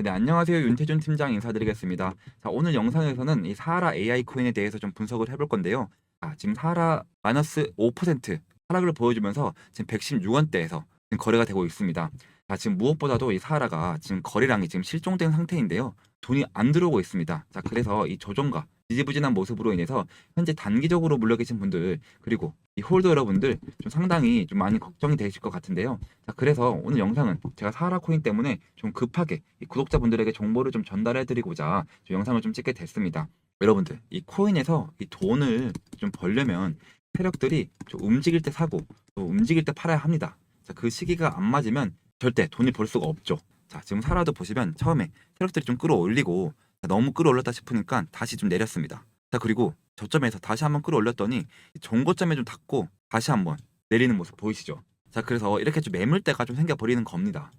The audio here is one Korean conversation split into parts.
네, 안녕하세요. 윤태준 팀장 인사드리겠습니다. 자, 오늘 영상에서는 이 사하라 AI 코인에 대해서 좀 분석을 해볼 건데요. 지금 사하라 마이너스 5% 하락을 보여주면서 지금 116원대에서 지금 거래가 되고 있습니다. 자, 지금 무엇보다도 이 사하라가 지금 거래량이 지금 실종된 상태인데요. 돈이 안 들어오고 있습니다. 자, 그래서 이 조정과 지지부진한 모습으로 인해서 현재 단기적으로 물려 계신 분들, 그리고 이 홀더 여러분들 좀 상당히 좀 많이 걱정이 되실 것 같은데요. 자, 그래서 오늘 영상은 제가 사하라 코인 때문에 좀 급하게 이 구독자분들에게 정보를 좀 전달해 드리고자 좀 영상을 좀 찍게 됐습니다. 여러분들, 이 코인에서 이 돈을 좀 벌려면 세력들이 좀 움직일 때 사고 또 움직일 때 팔아야 합니다. 자, 그 시기가 안 맞으면 절대 돈을 벌 수가 없죠. 자, 지금 사라도 보시면 처음에 세력들이 좀 끌어올리고 너무 끌어올렸다 싶으니까 다시 좀 내렸습니다. 자, 그리고 저점에서 다시 한번 끌어올렸더니 종고점에 좀 닿고 다시 한번 내리는 모습 보이시죠? 자, 그래서 이렇게 좀 매물대가 좀 생겨버리는 겁니다.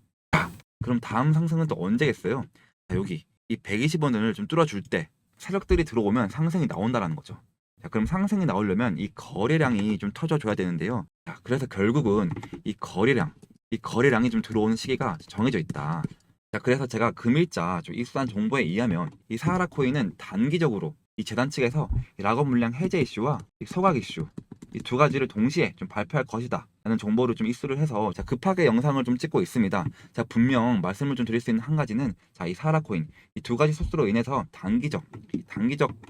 그럼 다음 상승은 또 언제겠어요? 자, 여기 이 120원을 좀 뚫어줄 때 세력들이 들어오면 상승이 나온다라는 거죠. 자, 그럼 상승이 나오려면 이 거래량이 좀 터져줘야 되는데요. 자, 그래서 결국은 이 거래량이 좀 들어오는 시기가 정해져 있다. 자, 그래서 제가 금일자 좀 입수한 정보에 의하면 이 사하라 코인은 단기적으로 이 재단 측에서 이 락업 물량 해제 이슈와 이 소각 이슈 이 두 가지를 동시에 좀 발표할 것이다 라는 정보를 좀 입수를 해서 자, 급하게 영상을 좀 찍고 있습니다. 자, 분명 말씀을 좀 드릴 수 있는 한 가지는 자, 이 사하라 코인 이 두 가지 소스로 인해서 단기적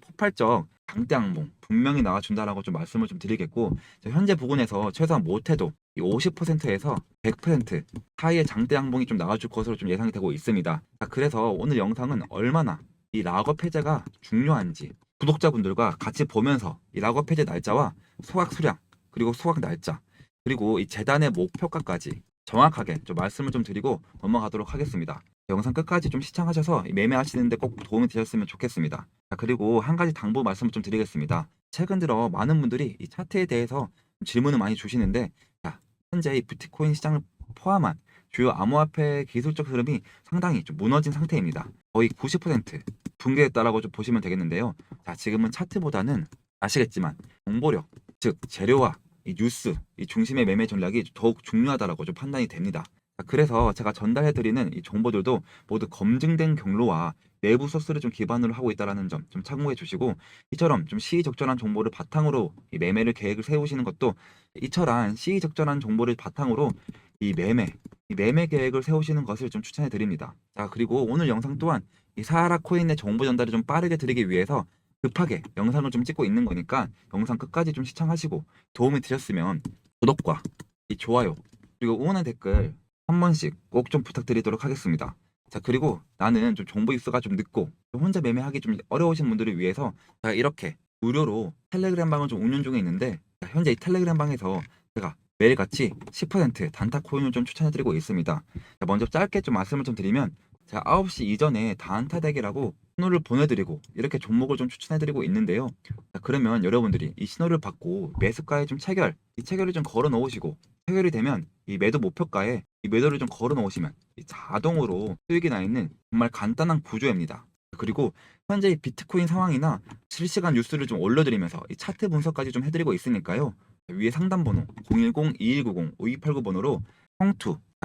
폭발적 강대 항봉 분명히 나와준다라고 좀 말씀을 좀 드리겠고, 자, 현재 부근에서 최소한 못해도 이 50%에서 100% 사이의 장대 항봉이 좀 나와줄 것으로 좀 예상이 되고 있습니다. 자, 그래서 오늘 영상은 얼마나 이 락업 해제가 중요한지 구독자분들과 같이 보면서 이 락업 해제 날짜와 소각 수량 그리고 소각 날짜 그리고 이 재단의 목표가까지 정확하게 좀 말씀을 좀 드리고 넘어가도록 하겠습니다. 영상 끝까지 좀 시청하셔서 매매하시는데 꼭 도움이 되셨으면 좋겠습니다. 자, 그리고 한 가지 당부 말씀을 좀 드리겠습니다. 최근 들어 많은 분들이 이 차트에 대해서 질문을 많이 주시는데, 자, 현재 이 비트코인 시장을 포함한 주요 암호화폐 기술적 흐름이 상당히 좀 무너진 상태입니다. 거의 90% 붕괴했다라고 좀 보시면 되겠는데요. 자, 지금은 차트보다는 아시겠지만 정보력, 즉 재료와 이 뉴스, 이 중심의 매매 전략이 더욱 중요하다라고 좀 판단이 됩니다. 자, 그래서 제가 전달해드리는 이 정보들도 모두 검증된 경로와 내부 소스를 좀 기반으로 하고 있다는 점 좀 참고해 주시고, 이처럼 좀 시의적절한 정보를 바탕으로 이 매매를 계획을 세우시는 것도 이처럼 시의적절한 정보를 바탕으로 이 매매 계획을 세우시는 것을 좀 추천해 드립니다. 자, 그리고 오늘 영상 또한 이 사하라 코인의 정보 전달을 좀 빠르게 드리기 위해서 급하게 영상을 좀 찍고 있는 거니까 영상 끝까지 좀 시청하시고 도움이 되셨으면 구독과 이 좋아요 그리고 응원의 댓글 한 번씩 꼭 좀 부탁드리도록 하겠습니다. 자, 그리고 나는 좀 정보 입수가 좀 늦고 좀 혼자 매매하기 좀 어려우신 분들을 위해서 제가 이렇게 무료로 텔레그램 방을 좀 운영 중에 있는데, 자, 현재 이 텔레그램 방에서 제가 매일같이 10% 단타 코인을 좀 추천해드리고 있습니다. 자, 먼저 짧게 좀 말씀을 좀 드리면 제가 9시 이전에 단타 대기라고 신호를 보내드리고 이렇게 종목을 좀 추천해드리고 있는데요. 자, 그러면 여러분들이 이 신호를 받고 매수가에 좀 이 체결을 좀 걸어 놓으시고 체결이 되면 이 매도 목표가에 이 매도를 좀 걸어 놓으시면 이 자동으로 수익이 나 있는 정말 간단한 구조입니다. 그리고 현재 이 비트코인 상황이나 실시간 뉴스를 좀 올려드리면서 이 차트 분석까지 좀 해드리고 있으니까요. 위에 상담 번호 010-2190-5289 번호로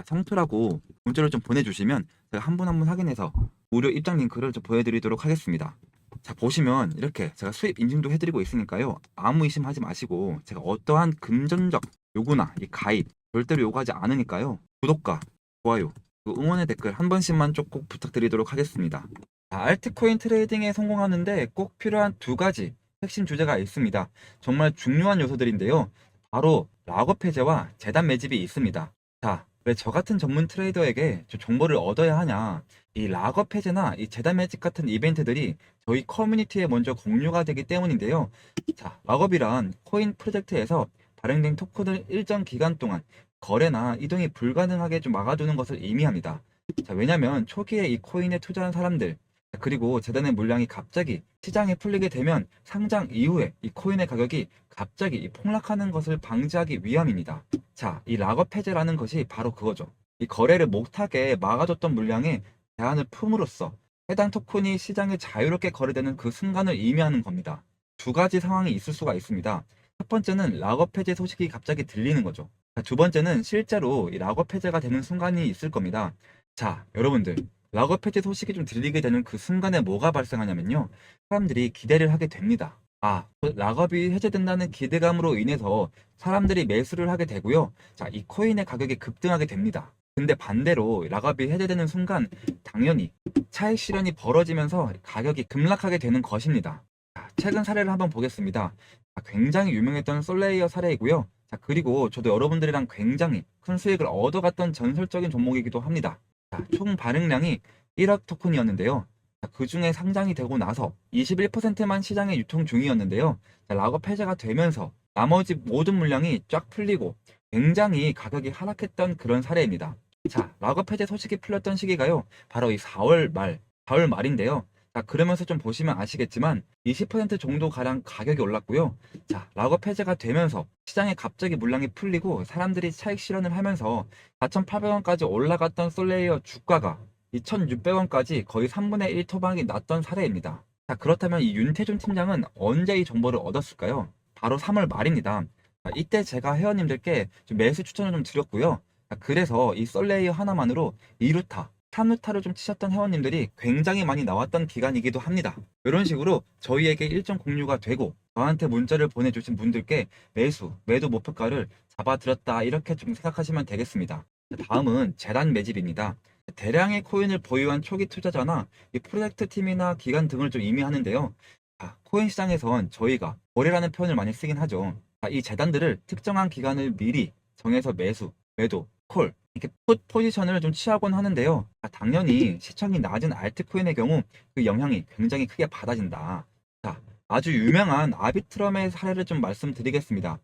성투라고 문자를 좀 보내주시면 제가 한 분 한 분 확인해서 무료 입장 링크를 좀 보여드리도록 하겠습니다. 자, 보시면 이렇게 제가 수입 인증도 해드리고 있으니까요. 아무 의심하지 마시고 제가 어떠한 금전적 요구나 이 가입 절대로 요구하지 않으니까요. 구독과 좋아요 그리고 응원의 댓글 한 번씩만 좀 꼭 부탁드리도록 하겠습니다. 자, 알트코인 트레이딩에 성공하는데 꼭 필요한 두 가지 핵심 주제가 있습니다. 정말 중요한 요소들인데요. 바로 락업 해제와 재단 매집이 있습니다. 자, 왜 저 같은 전문 트레이더에게 저 정보를 얻어야 하냐? 이 락업 해제나 이 재단 매집 같은 이벤트들이 저희 커뮤니티에 먼저 공유가 되기 때문인데요. 자, 락업이란 코인 프로젝트에서 발행된 토큰을 일정 기간 동안 거래나 이동이 불가능하게 좀 막아두는 것을 의미합니다. 자, 왜냐면 초기에 이 코인에 투자한 사람들, 그리고 재단의 물량이 갑자기 시장에 풀리게 되면 상장 이후에 이 코인의 가격이 갑자기 폭락하는 것을 방지하기 위함입니다. 자, 이 락업 해제라는 것이 바로 그거죠. 이 거래를 못하게 막아줬던 물량에 제한을 품으로써 해당 토큰이 시장에 자유롭게 거래되는 그 순간을 의미하는 겁니다. 두 가지 상황이 있을 수가 있습니다. 첫 번째는 락업 해제 소식이 갑자기 들리는 거죠. 자, 두 번째는 실제로 이 락업 해제가 되는 순간이 있을 겁니다. 자, 여러분들, 락업 해제 소식이 좀 들리게 되는 그 순간에 뭐가 발생하냐면요. 사람들이 기대를 하게 됩니다. 락업이 해제된다는 기대감으로 인해서 사람들이 매수를 하게 되고요. 자, 이 코인의 가격이 급등하게 됩니다. 근데 반대로 락업이 해제되는 순간 당연히 차익 실현이 벌어지면서 가격이 급락하게 되는 것입니다. 자, 최근 사례를 한번 보겠습니다. 굉장히 유명했던 솔레이어 사례이고요. 자, 그리고 저도 여러분들이랑 굉장히 큰 수익을 얻어갔던 전설적인 종목이기도 합니다. 자, 총 발행량이 1억 토큰이었는데요. 자, 그중에 상장이 되고 나서 21%만 시장에 유통 중이었는데요. 자, 락업 해제가 되면서 나머지 모든 물량이 쫙 풀리고 굉장히 가격이 하락했던 그런 사례입니다. 자, 락업 해제 소식이 풀렸던 시기가요. 바로 이 4월 말, 4월 말인데요. 자, 그러면서 좀 보시면 아시겠지만 20% 정도 가량 가격이 올랐고요. 자, 락업 해제가 되면서 시장에 갑자기 물량이 풀리고 사람들이 차익 실현을 하면서 4,800원까지 올라갔던 솔레이어 주가가 2,600원까지 거의 3분의 1 토막이 났던 사례입니다. 자, 그렇다면 이 윤태준 팀장은 언제 이 정보를 얻었을까요? 바로 3월 말입니다. 자, 이때 제가 회원님들께 좀 매수 추천을 좀 드렸고요. 자, 그래서 이 솔레이어 하나만으로 2루타, 3루타를 좀 치셨던 회원님들이 굉장히 많이 나왔던 기간이기도 합니다. 이런 식으로 저희에게 일정 공유가 되고 저한테 문자를 보내주신 분들께 매도 목표가를 잡아드렸다 이렇게 좀 생각하시면 되겠습니다. 다음은 재단 매집입니다. 대량의 코인을 보유한 초기 투자자나 이 프로젝트 팀이나 기관 등을 좀 의미하는데요. 코인 시장에선 저희가 거래라는 표현을 많이 쓰긴 하죠. 이 재단들을 특정한 기간을 미리 정해서 매도, 콜 이렇게 풋 포지션을 좀 취하곤 하는데요. 당연히 시청이 낮은 알트코인의 경우 그 영향이 굉장히 크게 받아진다. 자, 아주 유명한 아비트럼의 사례를 좀 말씀드리겠습니다.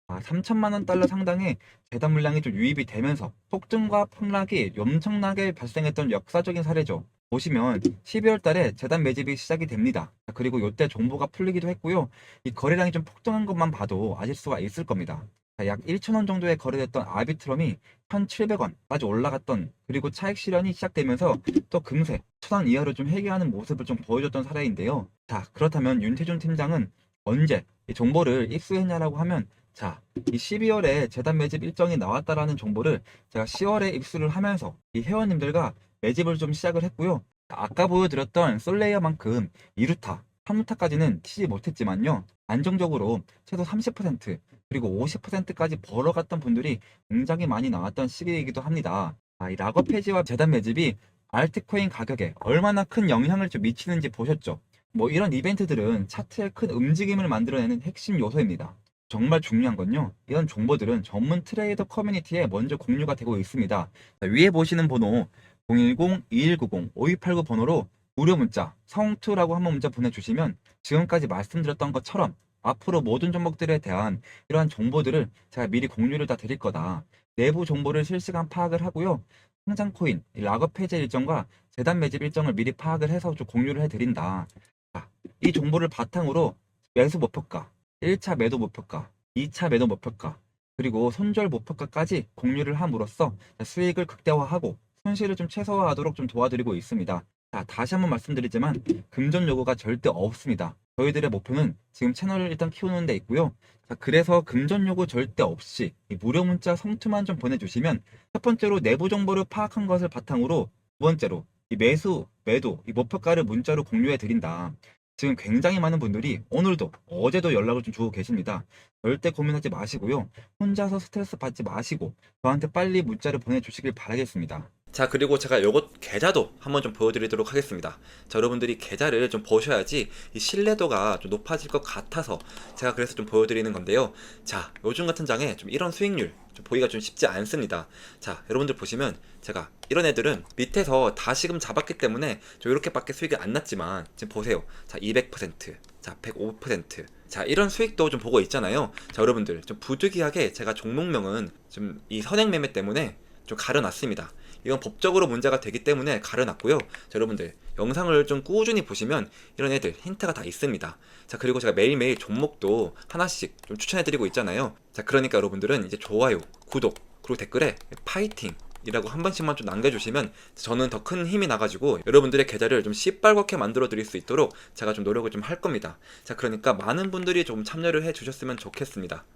3천만 원 달러 상당의 재단 물량이 좀 유입이 되면서 폭증과 폭락이 엄청나게 발생했던 역사적인 사례죠. 보시면 12월 달에 재단 매집이 시작이 됩니다. 그리고 이때 정보가 풀리기도 했고요. 이 거래량이 좀 폭증한 것만 봐도 아실 수가 있을 겁니다. 약 1,000원 정도에 거래됐던 아비트럼이 1,700원까지 올라갔던, 그리고 차익 실현이 시작되면서 또 금세 1,000원 이하로 좀 회귀하는 모습을 좀 보여줬던 사례인데요. 자, 그렇다면 윤태준 팀장은 언제 이 정보를 입수했냐라고 하면, 자, 이 12월에 재단 매집 일정이 나왔다라는 정보를 제가 10월에 입수를 하면서 이 회원님들과 매집을 좀 시작을 했고요. 아까 보여드렸던 솔레이어만큼 2루타, 3루타까지는 치지 못했지만요. 안정적으로 최소 30% 그리고 50%까지 벌어갔던 분들이 굉장히 많이 나왔던 시기이기도 합니다. 이 락업 폐지와 재단 매집이 알트코인 가격에 얼마나 큰 영향을 좀 미치는지 보셨죠? 뭐 이런 이벤트들은 차트에 큰 움직임을 만들어내는 핵심 요소입니다. 정말 중요한 건요. 이런 정보들은 전문 트레이더 커뮤니티에 먼저 공유가 되고 있습니다. 자, 위에 보시는 번호 010-2190-5289 번호로 무료 문자 성투라고 한번 문자 보내주시면 지금까지 말씀드렸던 것처럼 앞으로 모든 종목들에 대한 이러한 정보들을 제가 미리 공유를 다 드릴 거다. 내부 정보를 실시간 파악을 하고요. 상장 코인, 락업 해제 일정과 재단 매집 일정을 미리 파악을 해서 좀 공유를 해드린다. 자, 이 정보를 바탕으로 매수 목표가, 1차 매도 목표가, 2차 매도 목표가, 그리고 손절 목표가까지 공유를 함으로써 수익을 극대화하고 손실을 좀 최소화하도록 좀 도와드리고 있습니다. 자, 다시 한번 말씀드리지만 금전 요구가 절대 없습니다. 저희들의 목표는 지금 채널을 일단 키우는 데 있고요. 자, 그래서 금전 요구 절대 없이 이 무료 문자 성투만 좀 보내주시면 첫 번째로 내부 정보를 파악한 것을 바탕으로 두 번째로 이 매수, 매도, 이 목표가를 문자로 공유해 드린다. 지금 굉장히 많은 분들이 오늘도 어제도 연락을 좀 주고 계십니다. 절대 고민하지 마시고요. 혼자서 스트레스 받지 마시고 저한테 빨리 문자를 보내주시길 바라겠습니다. 자, 그리고 제가 요것 계좌도 한번 좀 보여드리도록 하겠습니다. 자, 여러분들이 계좌를 좀 보셔야지 이 신뢰도가 좀 높아질 것 같아서 제가 그래서 좀 보여드리는 건데요. 자, 요즘 같은 장에 좀 이런 수익률 좀 보기가 좀 쉽지 않습니다. 자, 여러분들 보시면 제가 이런 애들은 밑에서 다시금 잡았기 때문에 좀 이렇게밖에 수익이 안 났지만 지금 보세요. 자, 200%, 자, 105%. 자, 이런 수익도 좀 보고 있잖아요. 자, 여러분들 좀 부득이하게 제가 종목명은 좀 이 선행 매매 때문에 좀 가려놨습니다. 이건 법적으로 문제가 되기 때문에 가려놨고요. 자, 여러분들 영상을 좀 꾸준히 보시면 이런 애들 힌트가 다 있습니다. 자, 그리고 제가 매일매일 종목도 하나씩 좀 추천해드리고 있잖아요. 자, 그러니까 여러분들은 이제 좋아요, 구독, 그리고 댓글에 파이팅 이라고 한 번씩만 좀 남겨주시면 저는 더 큰 힘이 나가지고 여러분들의 계좌를 좀 시뻘겋게 만들어 드릴 수 있도록 제가 좀 노력을 좀 할 겁니다. 자, 그러니까 많은 분들이 좀 참여를 해 주셨으면 좋겠습니다.